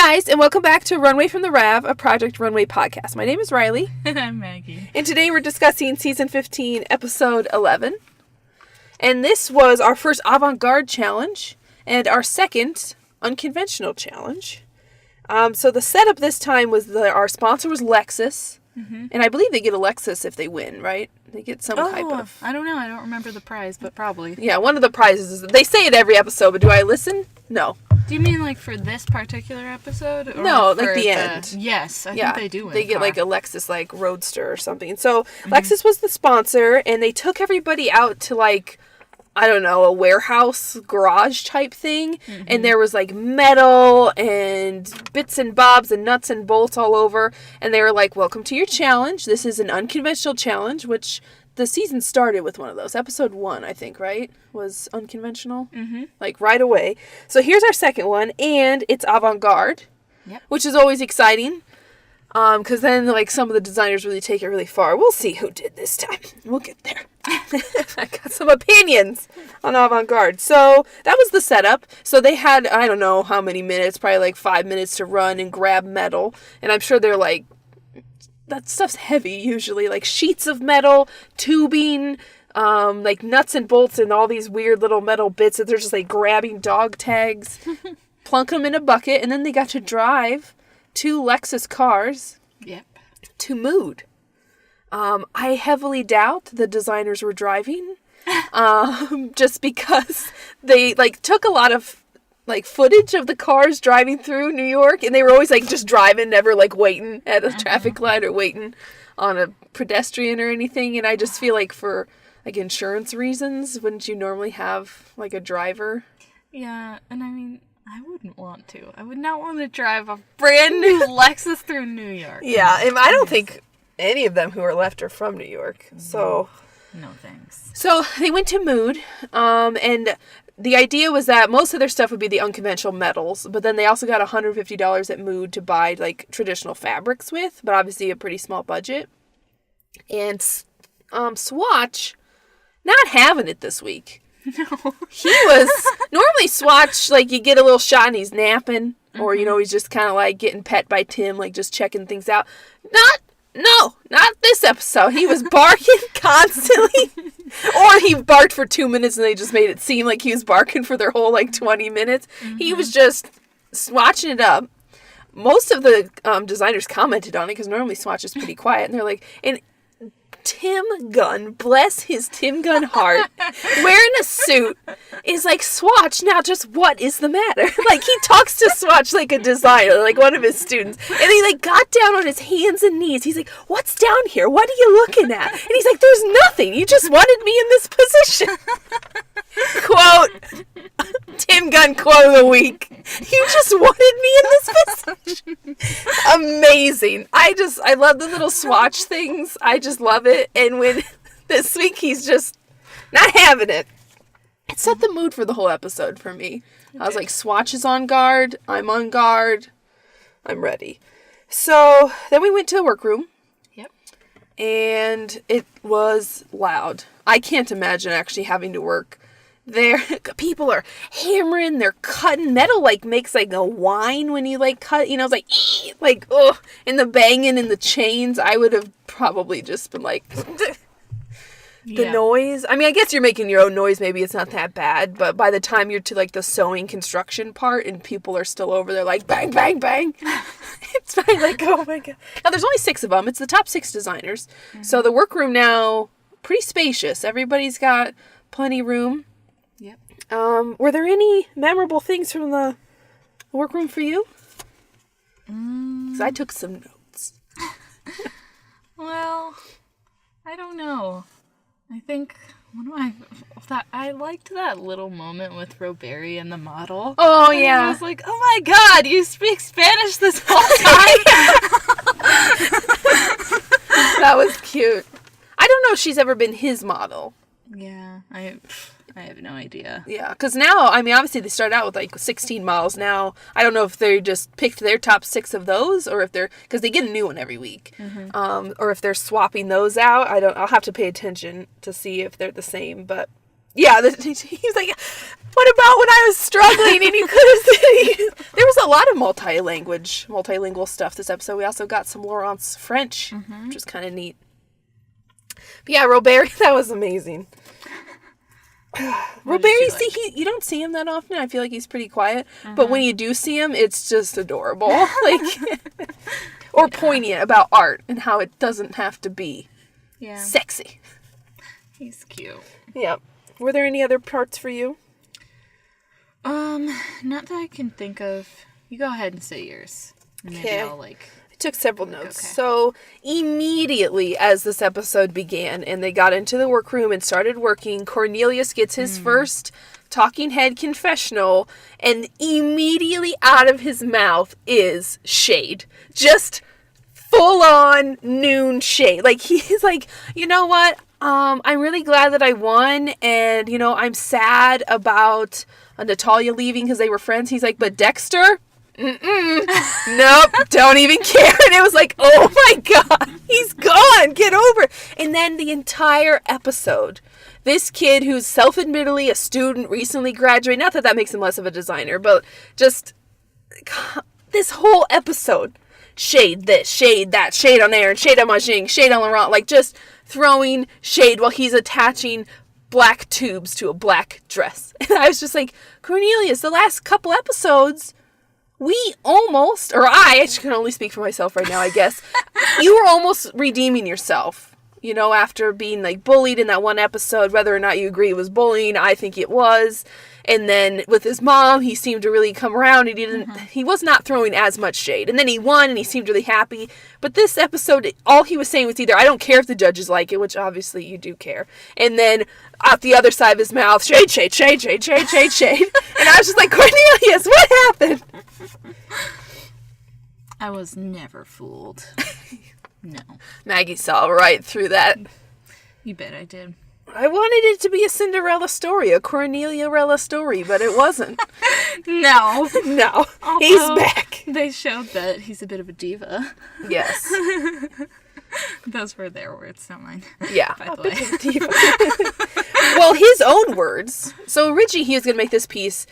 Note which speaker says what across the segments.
Speaker 1: guys, and welcome back to Runway from the Rav, a Project Runway podcast. My name is Riley.
Speaker 2: And I'm Maggie.
Speaker 1: And today we're discussing Season 15, Episode 11. And this was our first avant-garde challenge, and our second unconventional challenge. So the setup this time was our sponsor was Lexus. Mm-hmm. And I believe they get a Lexus if they win, right? They get some type of...
Speaker 2: I don't know. I don't remember the prize, but probably.
Speaker 1: Yeah, one of the prizes is... They say it every episode, but do I listen? No.
Speaker 2: Do you mean like for this particular episode? Or
Speaker 1: no, like the end.
Speaker 2: Yes, I think they do win.
Speaker 1: They get like a Lexus like Roadster or something. So Lexus was the sponsor, and they took everybody out to like, I don't know, a warehouse garage type thing. Mm-hmm. And there was like metal and bits and bobs and nuts and bolts all over. And they were like, welcome to your challenge. This is an unconventional challenge, which the season started with one of those. Episode 1, I think, right? Was unconventional. Mm-hmm. Like right away. So here's our second one. And it's avant-garde. Yep. Which is always exciting. Because then, like, some of the designers really take it really far. We'll see who did this time. We'll get there. I got some opinions on avant-garde. So, that was the setup. So, they had, I don't know how many minutes, probably like 5 minutes to run and grab metal. And I'm sure they're like, that stuff's heavy usually. Like, sheets of metal, tubing, like nuts and bolts and all these weird little metal bits that they're just like grabbing dog tags, plunk them in a bucket, and then they got to drive 2 Lexus cars.
Speaker 2: Yep.
Speaker 1: To Mood. I heavily doubt the designers were driving. Just because they like took a lot of like footage of the cars driving through New York, and they were always like just driving, never like waiting at a traffic light or waiting on a pedestrian or anything. And I just feel like for like insurance reasons, wouldn't you normally have like a driver?
Speaker 2: Yeah, and I mean, I wouldn't want to. I would not want to drive a brand new Lexus through New York.
Speaker 1: Yeah, and I don't think any of them who are left are from New York. So
Speaker 2: no thanks.
Speaker 1: So they went to Mood, and the idea was that most of their stuff would be the unconventional metals, but then they also got $150 at Mood to buy like traditional fabrics with, but obviously a pretty small budget. And Swatch not having it this week.
Speaker 2: No.
Speaker 1: He was, normally Swatch, like, you get a little shot and he's napping, or, you know, he's just kind of, like, getting pet by Tim, like, just checking things out. Not this episode. He was barking constantly, or he barked for 2 minutes and they just made it seem like he was barking for their whole, like, 20 minutes. Mm-hmm. He was just swatching it up. Most of the designers commented on it, because normally Swatch is pretty quiet, and they're like, and Tim Gunn, bless his Tim Gunn heart, wearing a suit is like, Swatch, now just what is the matter? Like, he talks to Swatch like a designer, like one of his students. And he like got down on his hands and knees. He's like, what's down here? What are you looking at? And he's like, there's nothing. You just wanted me in this position. Quote, Tim Gunn quote of the week. You just wanted me in this position. Amazing. I love the little Swatch things. I just love it. And when this week he's just not having it. It set the mood for the whole episode for me. Okay. I was like, Swatch is on guard. I'm on guard. I'm ready. So then we went to the workroom.
Speaker 2: Yep.
Speaker 1: And it was loud. I can't imagine actually having to work there. People are hammering, they're cutting. Metal like makes like a whine when you like cut, you know, it's like oh, and the banging and the chains. I would have probably just been like the noise. I mean, I guess you're making your own noise, maybe it's not that bad, but by the time you're to like the sewing construction part and people are still over there like bang bang bang, it's fine. Like, oh my god. Now there's only 6 of them. It's the top 6 designers. Mm-hmm. So the workroom now pretty spacious. Everybody's got plenty room.
Speaker 2: Yep.
Speaker 1: Were there any memorable things from the workroom for you? Because I took some notes.
Speaker 2: Well, I don't know. I think I liked that little moment with Roberi and the model.
Speaker 1: Oh, yeah.
Speaker 2: I was like, oh my god, you speak Spanish this whole time?
Speaker 1: That was cute. I don't know if she's ever been his model.
Speaker 2: Yeah, I have no idea.
Speaker 1: Yeah, because now, I mean, obviously they started out with like 16 models. Now, I don't know if they just picked their top 6 of those, or if they're, because they get a new one every week, or if they're swapping those out. I'll have to pay attention to see if they're the same. But Yeah, he's like, what about when I was struggling and you could have... There was a lot of multilingual stuff this episode. We also got some Laurent's French, which was kind of neat. But yeah, Robert, that was amazing. Robert, you don't see him that often. I feel like he's pretty quiet. But when you do see him, it's just adorable. Like, or poignant about art and how it doesn't have to be sexy.
Speaker 2: He's cute.
Speaker 1: Yeah. Were there any other parts for you?
Speaker 2: Not that I can think of. You go ahead and say yours. And maybe I'll I
Speaker 1: took several notes. Okay. So immediately as this episode began and they got into the workroom and started working, Cornelius gets his first talking head confessional, and immediately out of his mouth is shade. Just full on noon shade. Like, he's like, you know what? I'm really glad that I won, and, you know, I'm sad about Natalia leaving because they were friends. He's like, but Dexter? Nope, don't even care. And it was like, oh my God, he's gone, get over it. And then the entire episode, this kid who's self-admittedly a student, recently graduated, not that makes him less of a designer, but just this whole episode, shade this, shade that, shade on Aaron, shade on Majing, shade on Laurent, like just throwing shade while he's attaching black tubes to a black dress. And I was just like, Cornelius, the last couple episodes, we almost, or I can only speak for myself right now, I guess, you were almost redeeming yourself, you know, after being like bullied in that one episode, whether or not you agree it was bullying, I think it was. And then with his mom, he seemed to really come around. He was not throwing as much shade. And then he won and he seemed really happy. But this episode, all he was saying was either, I don't care if the judges like it, which obviously you do care. And then out the other side of his mouth, shade, shade, shade, shade, shade, shade, shade. And I was just like, Cornelius, what happened?
Speaker 2: I was never fooled. No.
Speaker 1: Maggie saw right through that.
Speaker 2: You bet I did.
Speaker 1: I wanted it to be a Cinderella story, a Cornelia-rella story, but it wasn't.
Speaker 2: No.
Speaker 1: No. He's back.
Speaker 2: They showed that he's a bit of a diva.
Speaker 1: Yes.
Speaker 2: Those were their words, not mine.
Speaker 1: Yeah.
Speaker 2: By the way.
Speaker 1: Bit of a diva. Well, his own words. So originally he was going to make this piece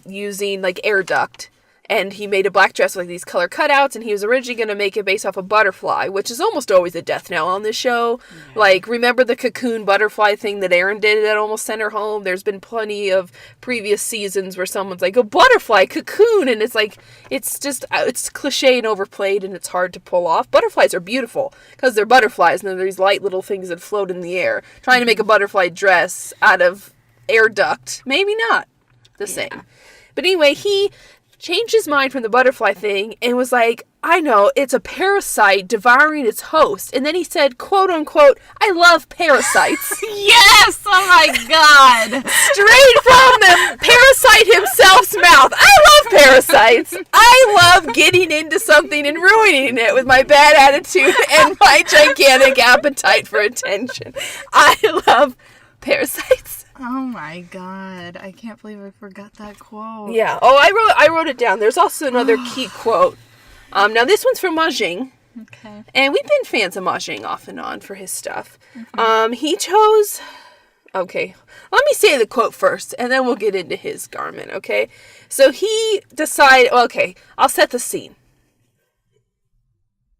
Speaker 1: using like air duct. And he made a black dress with like, these color cutouts, and he was originally going to make it based off a butterfly, which is almost always a death knell on this show. Yeah. Like, remember the cocoon butterfly thing that Erin did that almost sent her home? There's been plenty of previous seasons where someone's like, a butterfly, cocoon, and it's like, it's just, it's cliche and overplayed, and it's hard to pull off. Butterflies are beautiful, because they're butterflies, and they're these light little things that float in the air. Trying to make a butterfly dress out of air duct, maybe not the same. But anyway, he changed his mind from the butterfly thing and was like, I know, it's a parasite devouring its host. And then he said, quote unquote, I love parasites.
Speaker 2: Yes! Oh my God!
Speaker 1: Straight from the parasite himself's mouth. I love parasites. I love getting into something and ruining it with my bad attitude and my gigantic appetite for attention. I love parasites.
Speaker 2: Oh my God. I can't believe I forgot that quote.
Speaker 1: Yeah. Oh, I wrote it down. There's also another key quote. Now this one's from Majing.
Speaker 2: Okay.
Speaker 1: And we've been fans of Majing off and on for his stuff. Mm-hmm. He chose... Okay. Let me say the quote first, and then we'll get into his garment, okay? So he decided... Okay, I'll set the scene.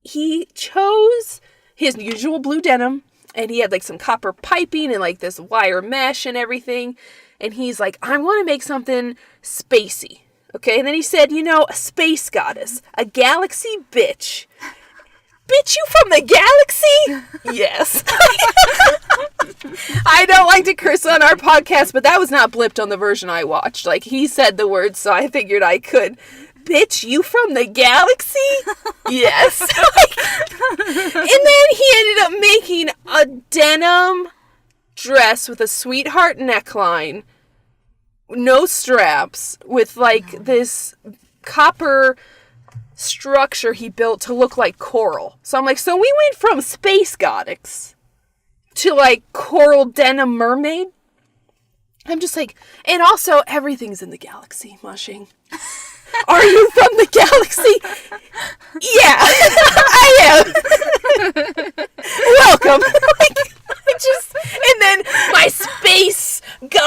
Speaker 1: He chose his usual blue denim, and he had like some copper piping and like this wire mesh and everything. And he's like, I want to make something spacey. Okay. And then he said, you know, a space goddess, a galaxy bitch. Bitch, you from the galaxy? Yes. I don't like to curse on our podcast, but that was not blipped on the version I watched. Like, he said the words, so I figured I could. Bitch, you from the galaxy? Yes. And then he ended up making a denim dress with a sweetheart neckline, no straps, with like this copper structure he built to look like coral. So I'm like, so we went from space goddess to like coral denim mermaid? I'm just like, and also everything's in the galaxy, Mushing. Are you from the galaxy? Yeah, I am. Welcome. And then my space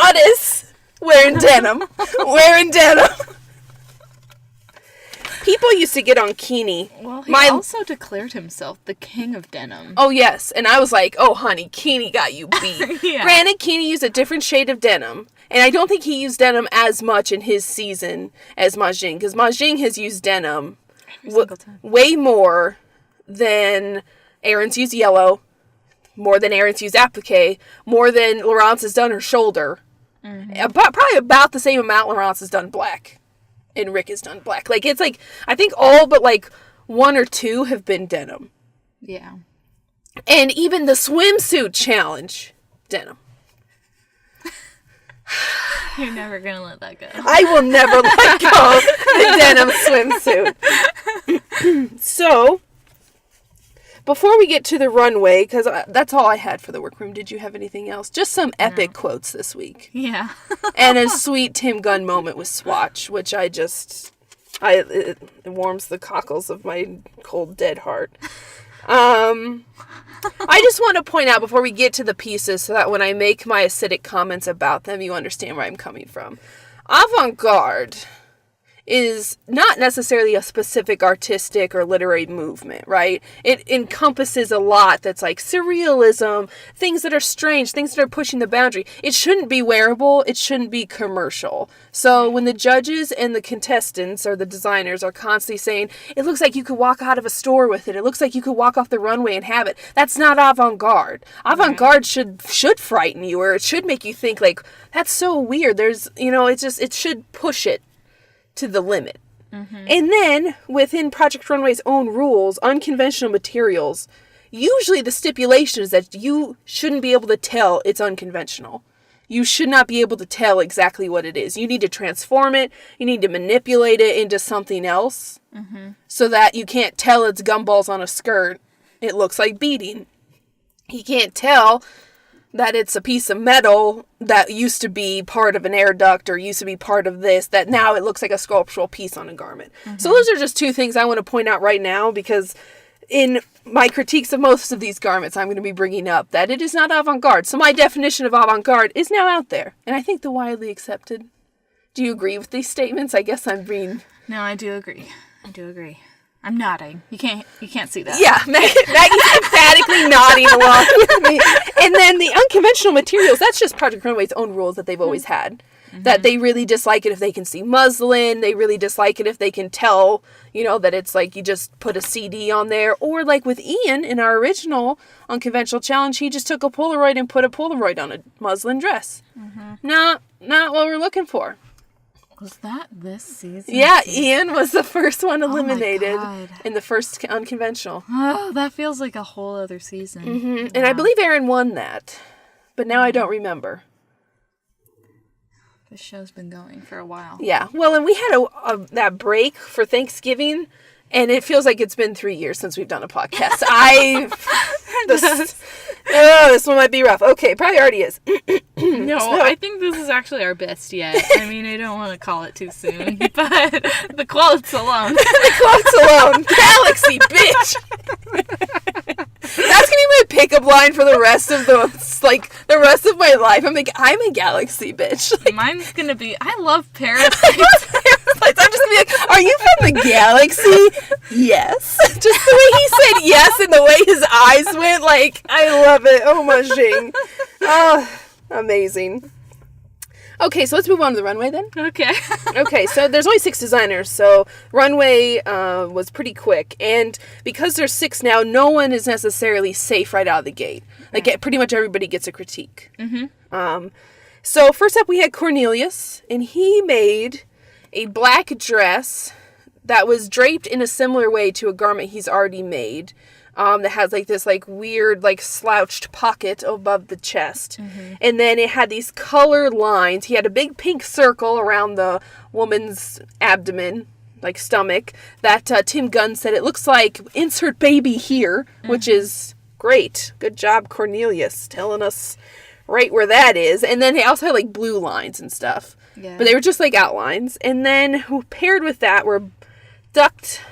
Speaker 1: goddess wearing denim. Wearing denim. People used to get on Keeney.
Speaker 2: Well, he also declared himself the king of denim.
Speaker 1: Oh, yes. And I was like, oh, honey, Keeney got you beat.
Speaker 2: Yeah.
Speaker 1: Granted, Keeney used a different shade of denim. And I don't think he used denim as much in his season as Majing. Because Majing has used denim way more than Erin's used yellow, more than Erin's used applique, more than Laurence has done her shoulder. Mm-hmm. Probably about the same amount Laurence has done black. And Rick has done black. Like, it's like, I think all but like one or two have been denim.
Speaker 2: Yeah. And
Speaker 1: even the swimsuit challenge, denim.
Speaker 2: You're never going to let that go.
Speaker 1: I will never let go the denim swimsuit. So, before we get to the runway, because that's all I had for the workroom, did you have anything else? Just some epic quotes this week.
Speaker 2: Yeah.
Speaker 1: And a sweet Tim Gunn moment with Swatch, which it warms the cockles of my cold, dead heart. I just want to point out before we get to the pieces so that when I make my acidic comments about them, you understand where I'm coming from. Avant-garde is not necessarily a specific artistic or literary movement, right? It encompasses a lot that's like surrealism, things that are strange, things that are pushing the boundary. It shouldn't be wearable. It shouldn't be commercial. So when the judges and the contestants or the designers are constantly saying, it looks like you could walk out of a store with it. It looks like you could walk off the runway and have it. That's not avant-garde. Avant-garde should frighten you, or it should make you think like, that's so weird. There's, it should push it to the limit. Mm-hmm. And then within Project Runway's own rules, unconventional materials, usually the stipulation is that you shouldn't be able to tell it's unconventional. You should not be able to tell exactly what it is. You need to transform it. You need to manipulate it into something else so that you can't tell it's gumballs on a skirt. It looks like beading. You can't tell that it's a piece of metal that used to be part of an air duct or used to be part of this, that now it looks like a sculptural piece on a garment. Mm-hmm. So those are just two things I want to point out right now, because in my critiques of most of these garments, I'm going to be bringing up that it is not avant-garde. So my definition of avant-garde is now out there, and I think the widely accepted. Do you agree with these statements? I guess I'm being...
Speaker 2: No, I do agree. I'm nodding. You can't see that.
Speaker 1: Yeah, Maggie's emphatically nodding along with me. And then the unconventional materials, that's just Project Runway's own rules that they've always had. Mm-hmm. That they really dislike it if they can see muslin. They really dislike it if they can tell, that it's like you just put a CD on there. Or like with Ian in our original unconventional challenge, he just took a Polaroid and put a Polaroid on a muslin dress. Mm-hmm. Not what we're looking for.
Speaker 2: Was that this season?
Speaker 1: Yeah, Ian was the first one eliminated in the first unconventional.
Speaker 2: Oh, that feels like a whole other season.
Speaker 1: Mm-hmm. Wow. And I believe Erin won that, but now I don't remember.
Speaker 2: This show's been going for a while.
Speaker 1: Yeah, well, and we had that break for Thanksgiving, and it feels like it's been 3 years since we've done a podcast. This one might be rough. Okay, probably already is.
Speaker 2: No, I think this is actually our best yet. I mean, I don't want to call it too soon, but the quotes alone.
Speaker 1: Galaxy, bitch! That's gonna be my pickup line for the rest of the rest of my life. I'm like, I'm a galaxy, bitch.
Speaker 2: Mine's gonna be, I love parasites.
Speaker 1: I'm just gonna be like, are you from the galaxy? Yes. Just the way he said yes and the way his eyes went, like, I love it. Oh my Jing. Oh, amazing. Okay, so let's move on to the runway then. Okay, so there's only 6 designers, so runway was pretty quick. And because there's 6 now, no one is necessarily safe right out of the gate. Like, pretty much everybody gets a critique. Mm-hmm. So first up, we had Cornelius, and he made a black dress that was draped in a similar way to a garment he's already made. That has like this like weird like slouched pocket above the chest. Mm-hmm. And then it had these color lines. He had a big pink circle around the woman's abdomen, like stomach, that Tim Gunn said it looks like insert baby here, which is great. Good job, Cornelius, telling us right where that is. And then he also had like blue lines and stuff. Yeah. But they were just like outlines. And then paired with that were duct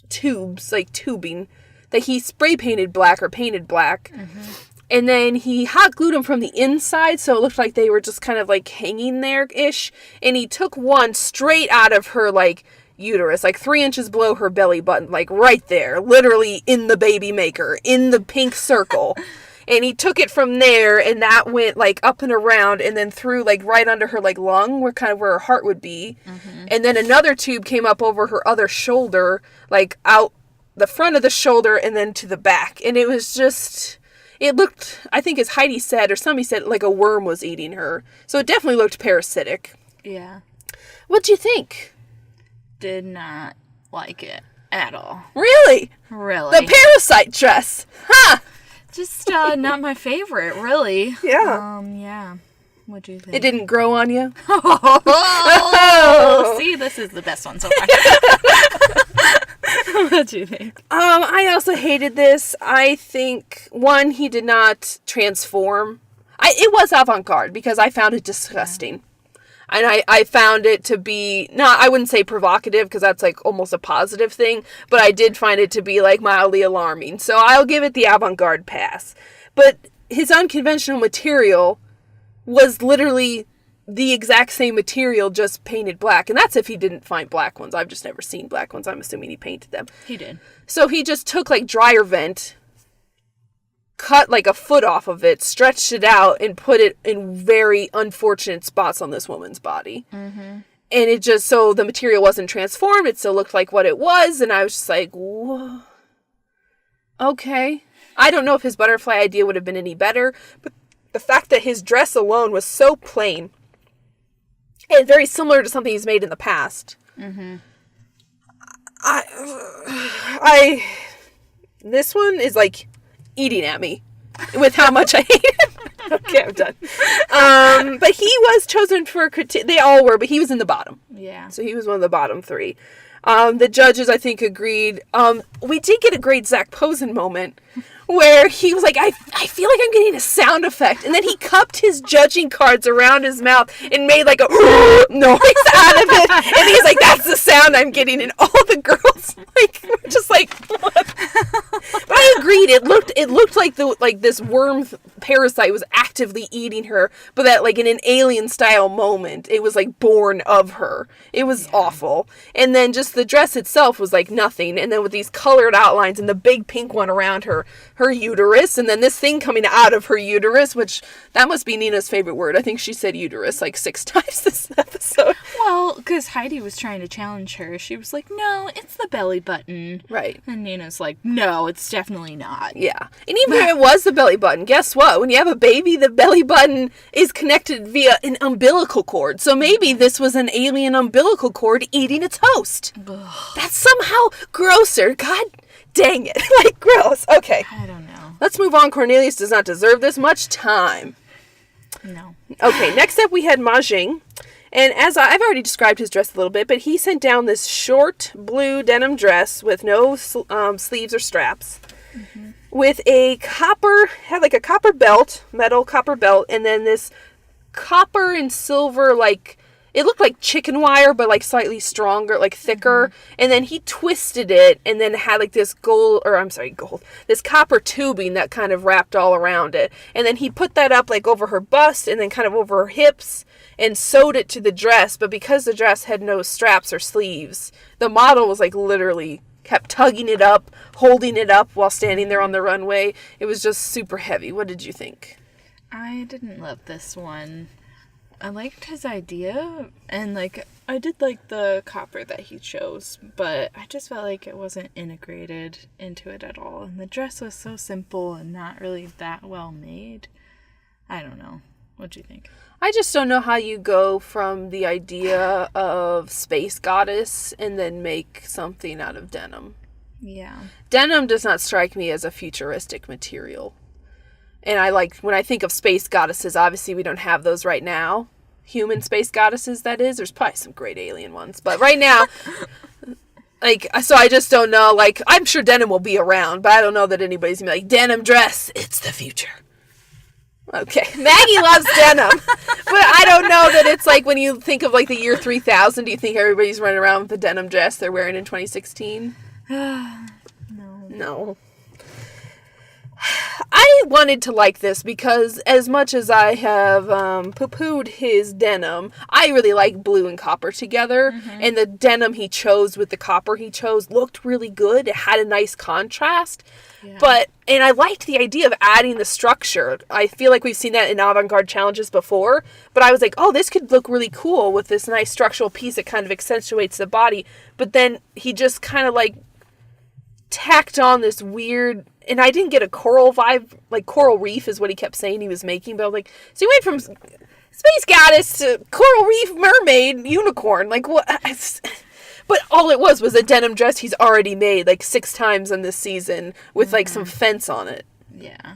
Speaker 1: tubes, like tubing, that he spray painted black or painted black. Mm-hmm. And then he hot glued them from the inside, so it looked like they were just kind of like hanging there-ish. And he took one straight out of her, like, uterus, like 3 inches below her belly button, like right there, literally in the baby maker, in the pink circle. And he took it from there, and that went, like, up and around, and then through, like, right under her, like, lung, where kind of where her heart would be. Mm-hmm. And then another tube came up over her other shoulder, like, out the front of the shoulder, and then to the back. And it was just, it looked, I think as Heidi said, or somebody said, like a worm was eating her. So it definitely looked parasitic.
Speaker 2: Yeah.
Speaker 1: What'd you think?
Speaker 2: Did not like it at all.
Speaker 1: Really?
Speaker 2: Really.
Speaker 1: The parasite dress. Huh.
Speaker 2: Just not my favorite, really.
Speaker 1: Yeah.
Speaker 2: Yeah. What'd you think?
Speaker 1: It didn't grow on you?
Speaker 2: Oh, see, this is the best one so far. What'd you think?
Speaker 1: I also hated this. I think, one, he did not transform. It was avant-garde because I found it disgusting. And I found it to be, I wouldn't say provocative because that's like almost a positive thing, but I did find it to be like mildly alarming. So I'll give it the avant-garde pass. But his unconventional material was literally the exact same material, just painted black. And that's if he didn't find black ones. I've just never seen black ones. I'm assuming he painted them.
Speaker 2: He did.
Speaker 1: So he just took like dryer vent, cut like a foot off of it, stretched it out, and put it in very unfortunate spots on this woman's body. Mm-hmm. And it just, so the material wasn't transformed. It still looked like what it was. And I was just like, whoa. Okay. I don't know if his butterfly idea would have been any better, but the fact that his dress alone was so plain and very similar to something he's made in the past. Mm-hmm. This one is like eating at me with how much I hate it. Okay, I'm done. But he was chosen for critique. They all were, but he was in the bottom.
Speaker 2: Yeah.
Speaker 1: So he was one of the bottom 3. The judges, I think, agreed. We did get a great Zach Posen moment where he was like, I feel like I'm getting a sound effect. And then he cupped his judging cards around his mouth and made like a noise out of it. And he's like, that's the sound I'm getting. And all the girls like were just like, what? But I agreed. It looked like this worm parasite was actively eating her, but that like in an alien style moment, it was like born of her. It was awful. And then just the dress itself was like nothing. And then with these colored outlines and the big pink one around her uterus, and then this thing coming out of her uterus, which that must be Nina's favorite word. I think she said uterus like 6 times this episode.
Speaker 2: Well, because Heidi was trying to challenge her. She was like, no, it's the belly button.
Speaker 1: Right.
Speaker 2: And Nina's like, no, it's definitely not.
Speaker 1: Yeah. And even if it was the belly button, guess what? When you have a baby, the belly button is connected via an umbilical cord. So maybe this was an alien umbilical cord eating its host. Ugh. That's somehow grosser. God dang it. Like, gross. Okay.
Speaker 2: I don't know.
Speaker 1: Let's move on. Cornelius does not deserve this much time.
Speaker 2: No.
Speaker 1: Okay, next up we had Ma Jing. And as I've already described his dress a little bit, but he sent down this short blue denim dress with no sleeves or straps. Mm-hmm. With had like a copper belt, metal copper belt, and then this copper and silver, like, it looked like chicken wire, but like slightly stronger, like thicker. Mm-hmm. And then he twisted it and then had like this this copper tubing that kind of wrapped all around it. And then he put that up like over her bust and then kind of over her hips and sewed it to the dress. But because the dress had no straps or sleeves, the model was like literally kept tugging it up, holding it up while standing there on the runway. It was just super heavy. What did you think?
Speaker 2: I didn't love this one. I liked his idea, and like I did like the copper that he chose, but I just felt like it wasn't integrated into it at all. And the dress was so simple and not really that well made. I don't know. What do you think?
Speaker 1: I just don't know how you go from the idea of space goddess and then make something out of denim.
Speaker 2: Yeah.
Speaker 1: Denim does not strike me as a futuristic material. And when I think of space goddesses, obviously we don't have those right now. Human space goddesses, that is. There's probably some great alien ones. But right now, so I just don't know. Like, I'm sure denim will be around, but I don't know that anybody's going to be like, denim dress, it's the future. Okay. Maggie loves denim. But I don't know that it's like when you think of like the year 3000, do you think everybody's running around with the denim dress they're wearing in 2016? No. I wanted to like this because as much as I have poo-pooed his denim, I really like blue and copper together. Mm-hmm. And the denim he chose with the copper he chose looked really good. It had a nice contrast. Yeah. And I liked the idea of adding the structure. I feel like we've seen that in avant-garde challenges before. But I was like, oh, this could look really cool with this nice structural piece that kind of accentuates the body. But then he just kind of like tacked on this weird, and I didn't get a coral vibe, like coral reef is what he kept saying he was making, but I was like, so he went from space goddess to coral reef mermaid unicorn, like what? But all it was a denim dress he's already made like 6 times in this season with like some fence on it.
Speaker 2: Yeah.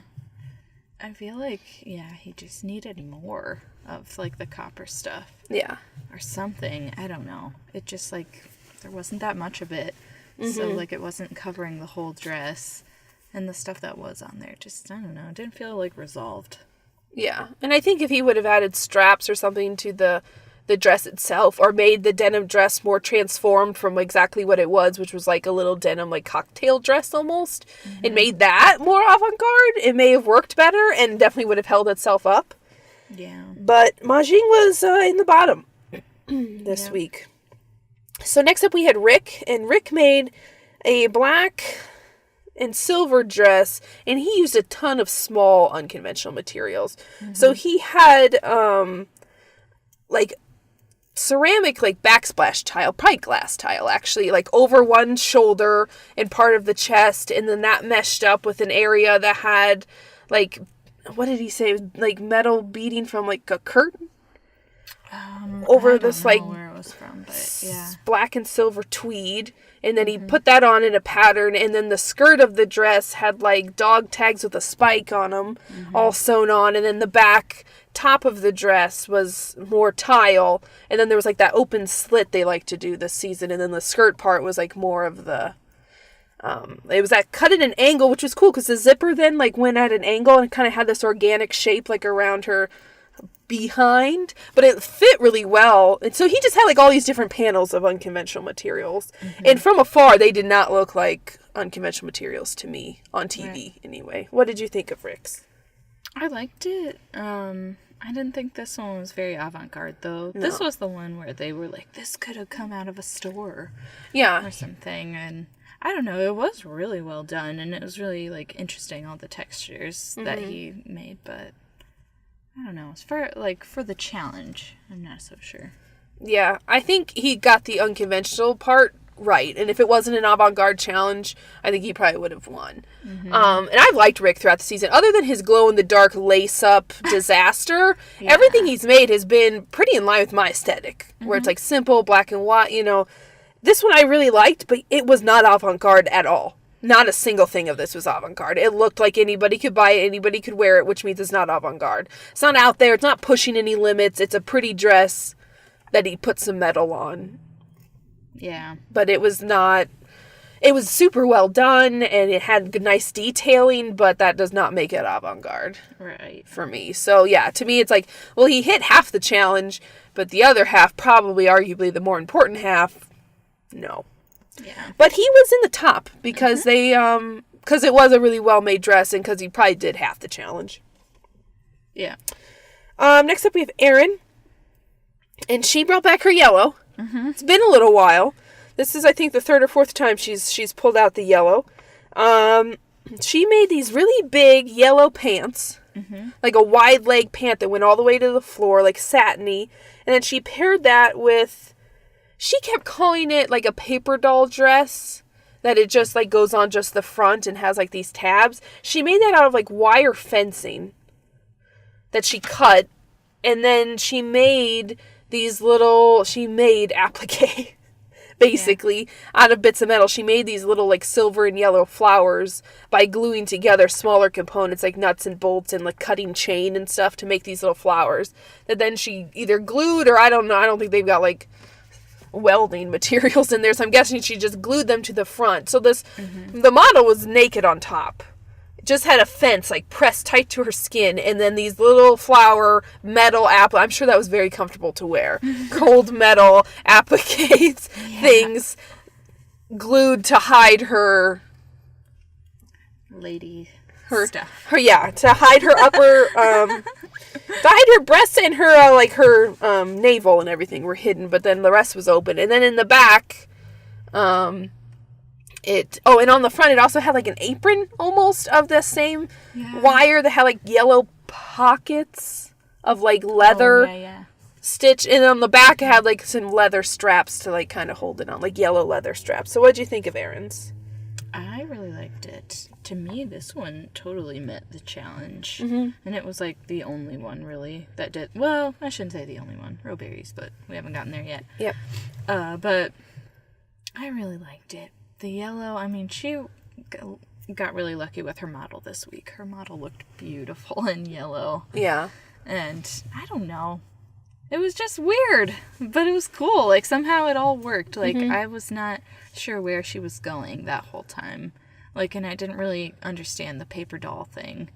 Speaker 2: I feel like, he just needed more of like the copper stuff.
Speaker 1: Yeah.
Speaker 2: Or something. I don't know. It just like, there wasn't that much of it. Mm-hmm. So, like, it wasn't covering the whole dress. And the stuff that was on there just, I don't know, didn't feel, like, resolved.
Speaker 1: Yeah. And I think if he would have added straps or something to the dress itself, or made the denim dress more transformed from exactly what it was, which was, like, a little denim, like, cocktail dress almost, and made that more avant-garde, it may have worked better and definitely would have held itself up.
Speaker 2: Yeah.
Speaker 1: But Majing was in the bottom this week. So next up we had Rick, and Rick made a black and silver dress, and he used a ton of small unconventional materials. Mm-hmm. So he had like ceramic like backsplash tile, probably glass tile actually, like over one shoulder and part of the chest, and then that meshed up with an area that had like, what did he say, like metal beading from like a curtain over this like
Speaker 2: where it was from, but yeah,
Speaker 1: black and silver tweed, and then he put that on in a pattern, and then the skirt of the dress had like dog tags with a spike on them, all sewn on, and then the back top of the dress was more tile, and then there was like that open slit they like to do this season, and then the skirt part was like more of the it was that cut at an angle, which was cool because the zipper then like went at an angle and kind of had this organic shape like around her behind, but it fit really well. And so he just had like all these different panels of unconventional materials, and from afar they did not look like unconventional materials to me on TV anyway. What did you think of Rick's?
Speaker 2: I liked it. I didn't think this one was very avant-garde though. No. This was the one where they were like, this could have come out of a store or something, and I don't know, it was really well done, and it was really like interesting, all the textures that he made, but I don't know. It's for the challenge, I'm not so sure.
Speaker 1: Yeah, I think he got the unconventional part right. And if it wasn't an avant-garde challenge, I think he probably would have won. And I've liked Rick throughout the season. Other than his glow-in-the-dark lace-up disaster, everything he's made has been pretty in line with my aesthetic, where it's like simple, black and white, you know. This one I really liked, but it was not avant-garde at all. Not a single thing of this was avant-garde. It looked like anybody could buy it, anybody could wear it, which means it's not avant-garde. It's not out there, it's not pushing any limits, it's a pretty dress that he put some metal on.
Speaker 2: Yeah.
Speaker 1: But it was not, it was super well done, and it had nice detailing, but that does not make it avant-garde.
Speaker 2: Right.
Speaker 1: For me. So yeah, to me it's like, well, he hit half the challenge, but the other half, probably arguably the more important half, no.
Speaker 2: Yeah.
Speaker 1: But he was in the top because because it was a really well-made dress, and because he probably did half the challenge.
Speaker 2: Yeah.
Speaker 1: Next up we have Erin, and she brought back her yellow. It's been a little while. This is, I think, the 3rd or 4th time she's pulled out the yellow. She made these really big yellow pants, like a wide leg pant that went all the way to the floor, like satiny, and then she paired that with, she kept calling it like a paper doll dress, that it just like goes on just the front and has like these tabs. She made that out of like wire fencing that she cut, and then she made applique basically out of bits of metal. She made these little like silver and yellow flowers by gluing together smaller components like nuts and bolts and like cutting chain and stuff to make these little flowers that then she either glued, or I don't know, I don't think they've got like welding materials in there, so I'm guessing she just glued them to the front. So this the model was naked on top, just had a fence like pressed tight to her skin, and then these little flower metal apple, I'm sure that was very comfortable to wear, cold metal appliques things glued to hide her
Speaker 2: lady
Speaker 1: to hide her upper, to hide her breasts and her, her navel and everything were hidden, but then the rest was open. And then in the back, and on the front it also had like an apron almost of the same wire that had like yellow pockets of like leather stitch, and on the back it had like some leather straps to like kind of hold it on, like yellow leather straps. So what did you think of Erin's?
Speaker 2: I really liked it. To me, this one totally met the challenge.
Speaker 1: Mm-hmm.
Speaker 2: And it was like the only one really that did. Well, I shouldn't say the only one. Rowberries, but we haven't gotten there yet.
Speaker 1: Yep.
Speaker 2: But I really liked it. The yellow, I mean, she got really lucky with her model this week. Her model looked beautiful in yellow.
Speaker 1: Yeah.
Speaker 2: And I don't know. It was just weird, but it was cool. Like, somehow it all worked. Like, I was not sure where she was going that whole time. Like, and I didn't really understand the paper doll thing.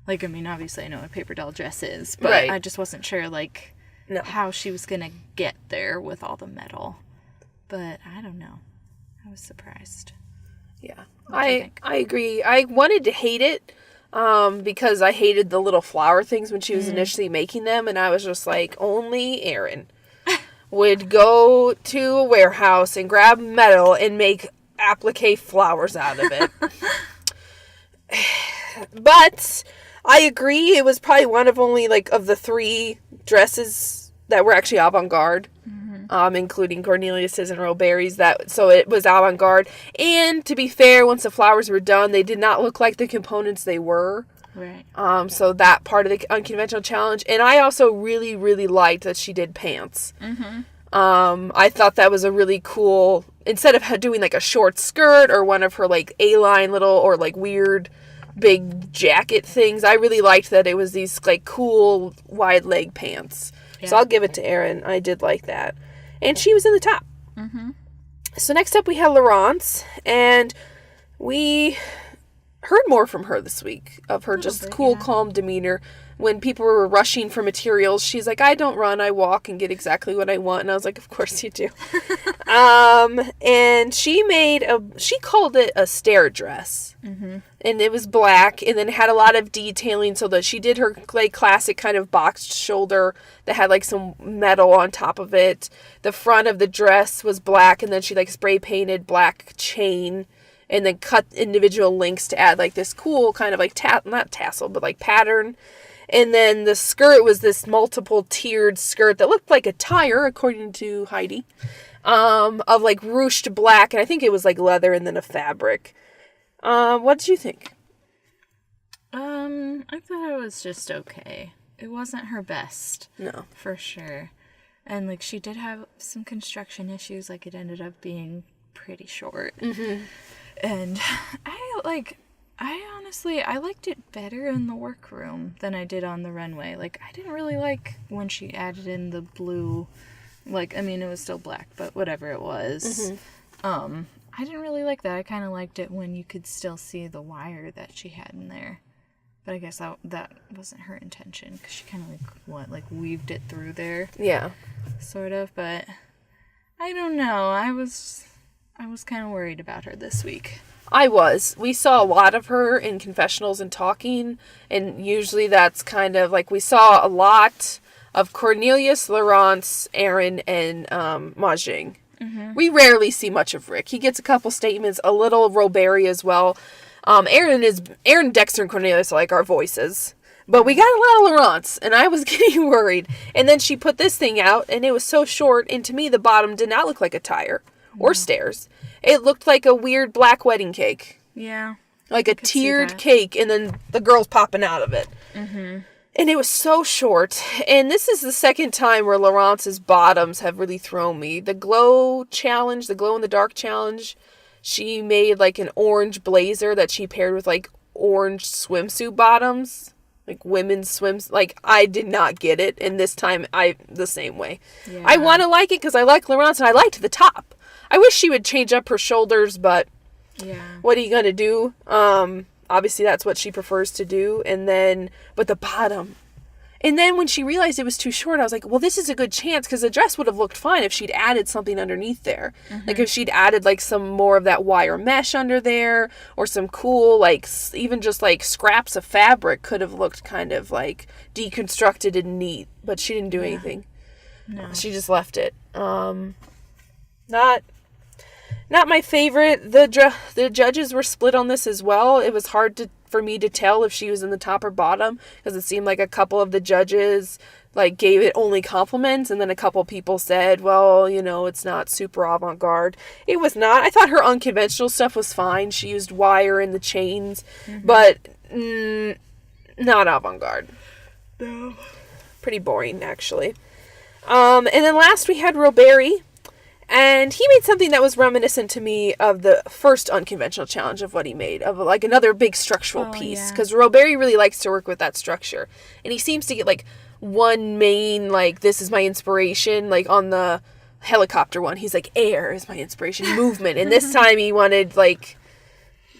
Speaker 2: Like, I mean, obviously I know what a paper doll dress is, but I just wasn't sure, like, how she was going to get there with all the metal. But I don't know. I was surprised.
Speaker 1: Yeah. I agree. I wanted to hate it. Because I hated the little flower things when she was initially making them, and I was just like, only Erin would go to a warehouse and grab metal and make applique flowers out of it. But I agree, it was probably one of only like of the 3 dresses that were actually avant-garde. Including Cornelius's and Rowberry's, so it was avant-garde. And to be fair, once the flowers were done, they did not look like the components they were.
Speaker 2: Right.
Speaker 1: So that part of the unconventional challenge. And I also really, really liked that she did pants. I thought that was a really cool, instead of doing like a short skirt or one of her like A-line little or like weird big jacket things, I really liked that it was these like cool wide leg pants. Yeah. So I'll give it to Erin. I did like that. And she was in the top. So next up we had Laurence, and we heard more from her this week of her just cool, calm demeanor. When people were rushing for materials, she's like, I don't run, I walk and get exactly what I want. And I was like, of course you do. And she called it a stair dress. And it was black, and then it had a lot of detailing, so that she did her like classic kind of boxed shoulder that had like some metal on top of it. The front of the dress was black, and then she like spray painted black chain and then cut individual links to add like this cool kind of like not tassel, but like pattern. And then the skirt was this multiple tiered skirt that looked like a tire, according to Heidi, of like ruched black, and I think it was like leather and then a fabric. What did you think?
Speaker 2: I thought it was just okay. It wasn't her best. No. For sure. And, like, she did have some construction issues. Like, it ended up being pretty short. And I honestly liked it better in the workroom than I did on the runway. Like, I didn't really like when she added in the blue, like, I mean, it was still black, but whatever it was. I didn't really like that. I kind of liked it when you could still see the wire that she had in there. But I guess that wasn't her intention, because she kind of weaved it through there. Yeah. Sort of, but I don't know. I was kind of worried about her this week.
Speaker 1: I was. We saw a lot of her in confessionals and talking, and usually that's kind of like we saw a lot of Cornelius, Laurence, Erin, and Majing. We rarely see much of Rick. He gets a couple statements, a little Rowberry as well. Erin, Dexter, and Cornelius are like our voices. But we got a lot of Laurence, and I was getting worried. And then she put this thing out, and it was so short, and to me the bottom did not look like a tire or stairs. It looked like a weird black wedding cake. Yeah. Like a tiered cake, and then the girl's popping out of it. And it was so short. And this is the second time where Laurence's bottoms have really thrown me. The glow challenge, the glow in the dark challenge, she made like an orange blazer that she paired with like orange swimsuit bottoms. Like women's swims. Like, I did not get it. And this time, the same way. Yeah. I want to like it because I like Laurence and I liked the top. I wish she would change up her shoulders, but what are you going to do? Obviously, that's what she prefers to do. And then, but the bottom, And then when she realized it was too short, I was like, well, this is a good chance because the dress would have looked fine if she'd added something underneath there. Like if she'd added like some more of that wire mesh under there or some cool, like even just like scraps of fabric could have looked kind of like deconstructed and neat, but she didn't do anything. No. She just left it. Not my favorite. The judges were split on this as well. It was hard for me to tell if she was in the top or bottom because it seemed like a couple of the judges like gave it only compliments and then a couple people said, well, you know, it's not super avant-garde. It was not. I thought her unconventional stuff was fine. She used wire in the chains, but not avant-garde. No. Pretty boring, actually. And then last we had Roberi. And he made something that was reminiscent to me of the first unconventional challenge of what he made, of like another big structural piece. Because Roberi really likes to work with that structure. And he seems to get like one main, like, this is my inspiration, like on the helicopter one. He's like, air is my inspiration, movement. And this time he wanted like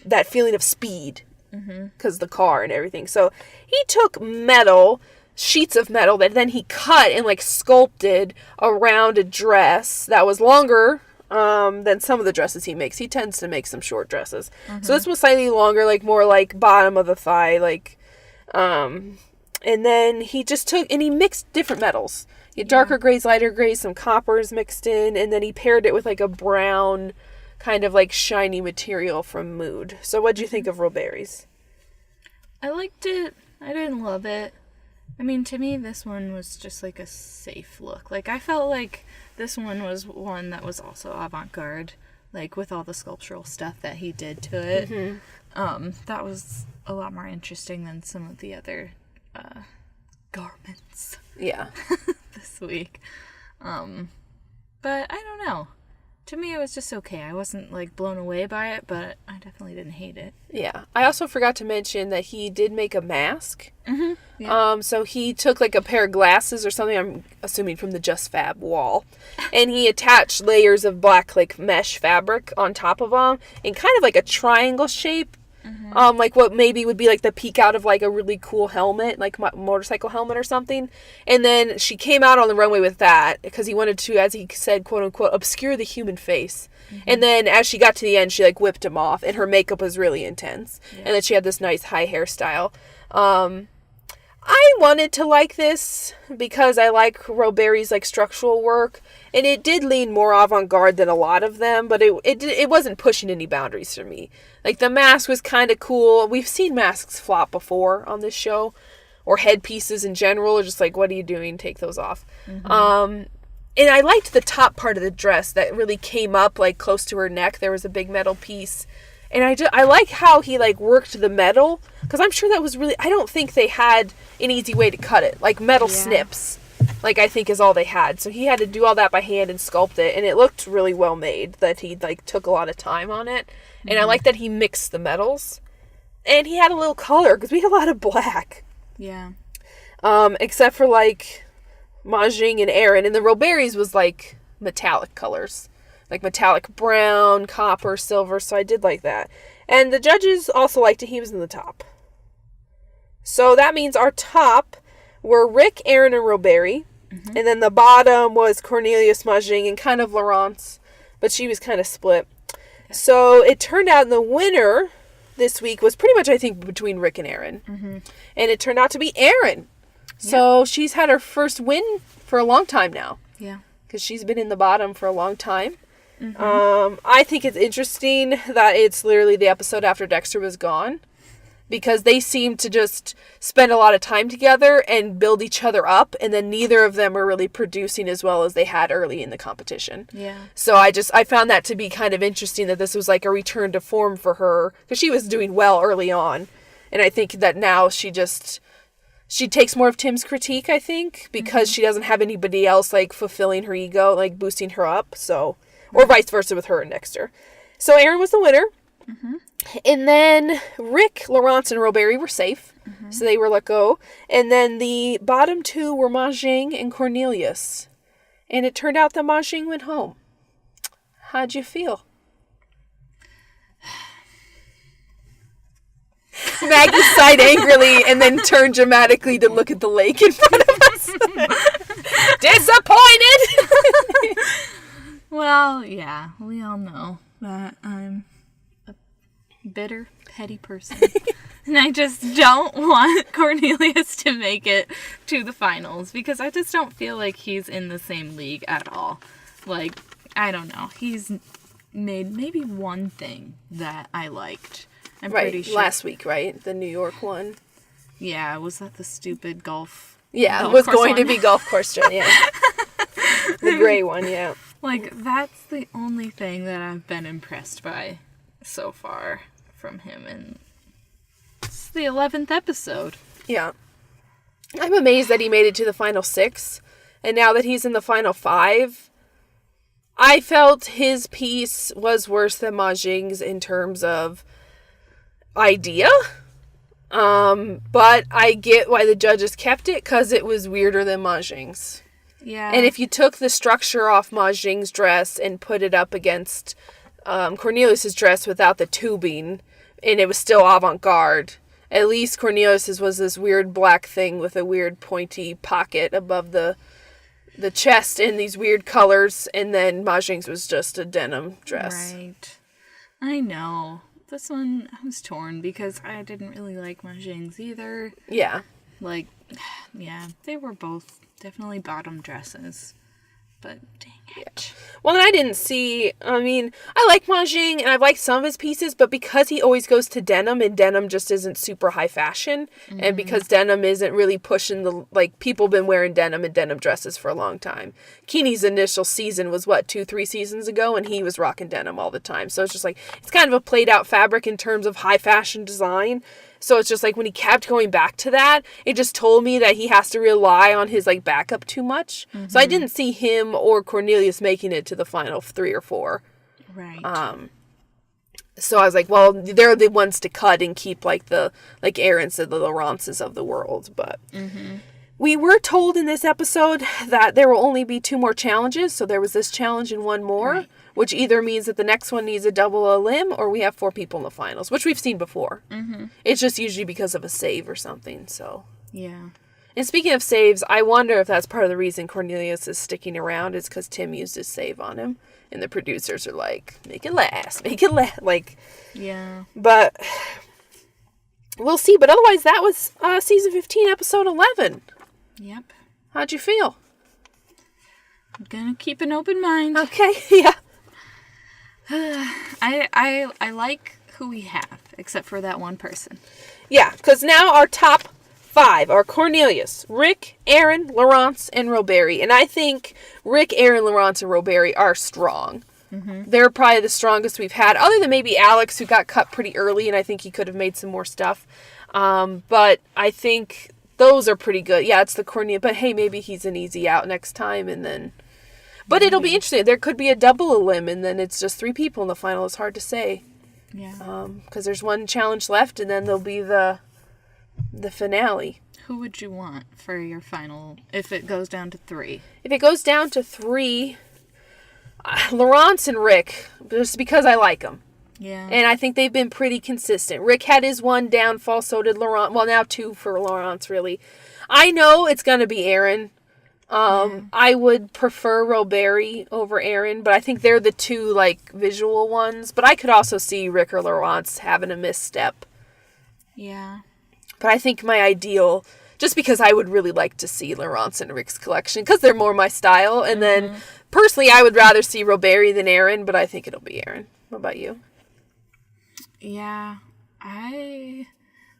Speaker 1: that feeling of speed because the car and everything. So he took sheets of metal that then he cut and like sculpted around a dress that was longer than some of the dresses he makes. He tends to make some short dresses. So this was slightly longer, like more like bottom of the thigh, like and then he just took and he mixed different metals. He had darker grays, lighter grays, some coppers mixed in, and then he paired it with like a brown kind of like shiny material from Mood. So what'd you think of Roberi's?
Speaker 2: I liked it. I didn't love it. I mean, to me, this one was just, like, a safe look. Like, I felt like this one was one that was also avant-garde, like, with all the sculptural stuff that he did to it. That was a lot more interesting than some of the other garments. Yeah. This week. But I don't know. To me, it was just okay. I wasn't, like, blown away by it, but I definitely didn't hate it.
Speaker 1: Yeah. I also forgot to mention that he did make a mask.
Speaker 2: Yeah.
Speaker 1: So he took, like, a pair of glasses or something, I'm assuming from the Just Fab wall, and he attached layers of black, like, mesh fabric on top of them in kind of, like, a triangle shape. Like what maybe would be like the peak out of like a really cool helmet, like motorcycle helmet or something. And then she came out on the runway with that because he wanted to, as he said, quote unquote, obscure the human face. And then as she got to the end, she like whipped him off and her makeup was really intense. And then she had this nice high hairstyle. I wanted to like this because I like Roberi's like structural work, and it did lean more avant-garde than a lot of them, but it wasn't pushing any boundaries for me. Like the mask was kind of cool. We've seen masks flop before on this show, or headpieces in general, or just like, what are you doing? Take those off. And I liked the top part of the dress that really came up like close to her neck. There was a big metal piece. And I like how he, like, worked the metal, because I'm sure that was really, I don't think they had an easy way to cut it. Like, metal snips, like, I think is all they had. So he had to do all that by hand and sculpt it, and it looked really well made, that he, like, took a lot of time on it. And I like that he mixed the metals. And he had a little color, because we had a lot of black.
Speaker 2: Yeah.
Speaker 1: Except for, like, Mahjong and Aaron. And the Roberi's was, like, metallic colors. Like metallic brown, copper, silver, so I did like that. And the judges also liked it. He was in the top. So that means our top were Rick, Aaron, and Roberi. And then the bottom was Cornelius, Mahjong, and kind of Laurence. But she was kind of split. Okay. So it turned out the winner this week was pretty much, I think, between Rick and Aaron. And it turned out to be Aaron. So she's had her first win for a long time now.
Speaker 2: Yeah.
Speaker 1: Because she's been in the bottom for a long time. I think it's interesting that it's literally the episode after Dexter was gone, because they seem to just spend a lot of time together and build each other up, and then neither of them are really producing as well as they had early in the competition.
Speaker 2: Yeah. So
Speaker 1: I found that to be kind of interesting, that this was like a return to form for her, because she was doing well early on, and I think that now she takes more of Tim's critique, I think, because she doesn't have anybody else like fulfilling her ego, like boosting her up, so... Or vice versa with her and Dexter. So Aaron was the winner. And then Rick, Laurence, and Roberi were safe. So they were let go. And then the bottom two were Mahjong and Cornelius. And it turned out that Mahjong went home. How'd you feel? Maggie sighed angrily and then turned dramatically to look at the lake in front of us. Disappointed!
Speaker 2: Well, yeah, we all know that I'm a bitter, petty person. And I just don't want Cornelius to make it to the finals because I just don't feel like he's in the same league at all. Like, I don't know. He's made maybe one thing that I liked. I'm pretty sure.
Speaker 1: Last week, right? The New York one.
Speaker 2: Yeah, was that the stupid golf?
Speaker 1: Yeah, it was going to be golf course, yeah. The gray one, yeah.
Speaker 2: Like, that's the only thing that I've been impressed by so far from him, and it's the 11th episode.
Speaker 1: Yeah. I'm amazed that he made it to the final 6, and now that he's in the final 5, I felt his piece was worse than Ma Jing's in terms of idea. But I get why the judges kept it, because it was weirder than Ma Jing's.
Speaker 2: Yeah.
Speaker 1: And if you took the structure off Ma Jing's dress and put it up against Cornelius's dress without the tubing, and it was still avant-garde, at least Cornelius's was this weird black thing with a weird pointy pocket above the chest and these weird colors, and then Ma Jing's was just a denim dress.
Speaker 2: Right. I know. This one, I was torn because I didn't really like Ma Jing's either.
Speaker 1: Yeah.
Speaker 2: Like, yeah, they were both definitely bottom dresses. But dang it.
Speaker 1: Well, and I didn't see, I mean, I like Ma Jing, and I've liked some of his pieces, but because he always goes to denim, and denim just isn't super high fashion, and because denim isn't really pushing the, like, people been wearing denim and denim dresses for a long time. Keeney's initial season was, 2-3 seasons ago, and he was rocking denim all the time. So it's just like, it's kind of a played out fabric in terms of high fashion design. So it's just like when he kept going back to that, it just told me that he has to rely on his like backup too much. Mm-hmm. So I didn't see him or Cornelius making it to the final 3 or 4.
Speaker 2: Right.
Speaker 1: So I was like, well, they're the ones to cut and keep like Aaron's and the Laurences of the world. But we were told in this episode that there will only be 2 more challenges. So there was this challenge and 1 more. Right. Which either means that the next one needs a double a limb or we have 4 people in the finals, which we've seen before. Mm-hmm. It's just usually because of a save or something, so.
Speaker 2: Yeah.
Speaker 1: And speaking of saves, I wonder if that's part of the reason Cornelius is sticking around is because Tim used his save on him. And the producers are like, make it last. Like,
Speaker 2: yeah.
Speaker 1: But we'll see. But otherwise, that was season 15, episode 11.
Speaker 2: Yep.
Speaker 1: How'd you feel?
Speaker 2: I'm gonna keep an open mind.
Speaker 1: Okay, yeah.
Speaker 2: I like who we have, except for that one person.
Speaker 1: Yeah, because now our top 5 are Cornelius, Rick, Aaron, Laurence, and Roberi. And I think Rick, Aaron, Laurence, and Roberi are strong. Mm-hmm. They're probably the strongest we've had, other than maybe Alex, who got cut pretty early, and I think he could have made some more stuff. But I think those are pretty good. Yeah, it's the Cornelius, but hey, maybe he's an easy out next time, and then... But it'll be interesting. There could be a double elim, and then it's just 3 people in the final. It's hard to say.
Speaker 2: Yeah.
Speaker 1: Because there's 1 challenge left, and then there'll be the finale.
Speaker 2: Who would you want for your final if it goes down to 3?
Speaker 1: If it goes down to 3, Laurence and Rick, just because I like them.
Speaker 2: Yeah.
Speaker 1: And I think they've been pretty consistent. Rick had his 1 downfall, so did Laurence. Well, now 2 for Laurence, really. I know it's going to be Aaron. I would prefer Roberi over Aaron, but I think they're the 2, like, visual ones. But I could also see Rick or Laurence having a misstep.
Speaker 2: Yeah.
Speaker 1: But I think my ideal, just because I would really like to see Laurence and Rick's collection, because they're more my style. And then, personally, I would rather see Roberi than Aaron, but I think it'll be Aaron. What about you?
Speaker 2: Yeah.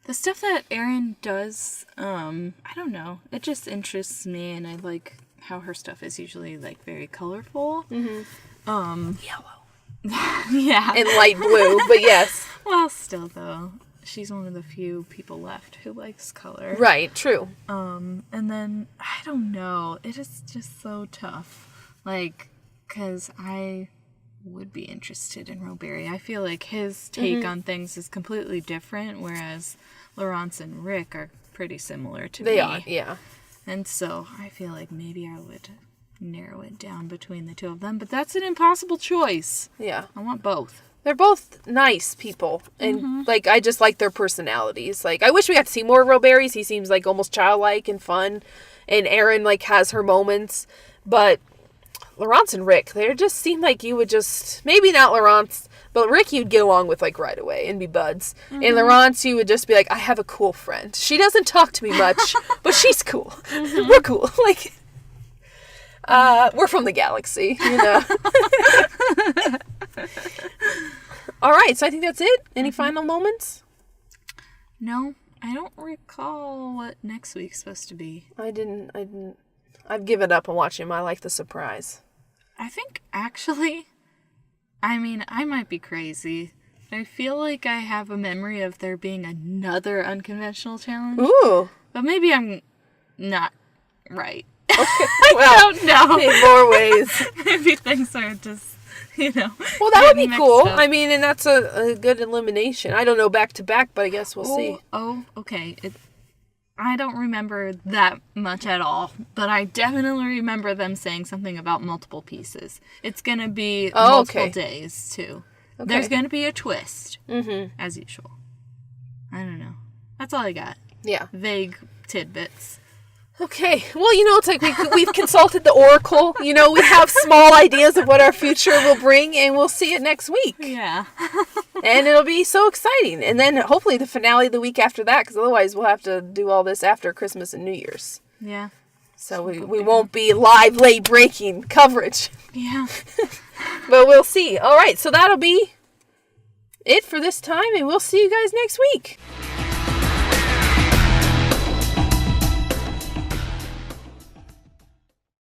Speaker 2: The stuff that Erin does, I don't know. It just interests me, and I like how her stuff is usually, like, very colorful.
Speaker 1: Mm-hmm. Yellow.
Speaker 2: Yeah.
Speaker 1: And light blue, but yes.
Speaker 2: Well, still, though, she's one of the few people left who likes color.
Speaker 1: Right, true.
Speaker 2: And then, I don't know. It is just so tough. Like, because I would be interested in Roberi. I feel like his take on things is completely different, whereas Laurence and Rick are pretty similar to me.
Speaker 1: They are, yeah.
Speaker 2: And so I feel like maybe I would narrow it down between the two of them, but that's an impossible choice.
Speaker 1: Yeah.
Speaker 2: I want both.
Speaker 1: They're both nice people, and, like, I just like their personalities. Like, I wish we got to see more of Roberry's. He seems, like, almost childlike and fun, and Erin, like, has her moments, but Laurence and Rick, they just seem like you would just, maybe not Laurence, but Rick you'd get along with, like, right away and be buds. And Laurence, you would just be like, I have a cool friend. She doesn't talk to me much, but she's cool. We're cool. Like, we're from the galaxy, you know. All right, so I think that's it. Any final moments?
Speaker 2: No, I don't recall what next week's supposed to be.
Speaker 1: I didn't. I've given up on watching them. I like the surprise.
Speaker 2: I think, actually, I mean, I might be crazy. I feel like I have a memory of there being another unconventional challenge.
Speaker 1: Ooh.
Speaker 2: But maybe I'm not right.
Speaker 1: Okay. Well,
Speaker 2: I don't know.
Speaker 1: in more ways.
Speaker 2: Maybe things are just, you know.
Speaker 1: Well, that would be cool.
Speaker 2: Up.
Speaker 1: I mean, and that's a good elimination. I don't know back to back, but I guess we'll see.
Speaker 2: Oh, okay. I don't remember that much at all, but I definitely remember them saying something about multiple pieces. It's going to be multiple days, too. Okay. There's going to be a twist, as usual. I don't know. That's all I got.
Speaker 1: Yeah.
Speaker 2: Vague tidbits.
Speaker 1: Okay. Well, you know, it's like we've consulted the Oracle. You know, we have small ideas of what our future will bring, and we'll see it next week.
Speaker 2: Yeah.
Speaker 1: And it'll be so exciting. And then hopefully the finale the week after that, because otherwise we'll have to do all this after Christmas and New Year's.
Speaker 2: Yeah.
Speaker 1: So we won't be live late breaking coverage.
Speaker 2: Yeah.
Speaker 1: But we'll see. All right. So that'll be it for this time, and we'll see you guys next week.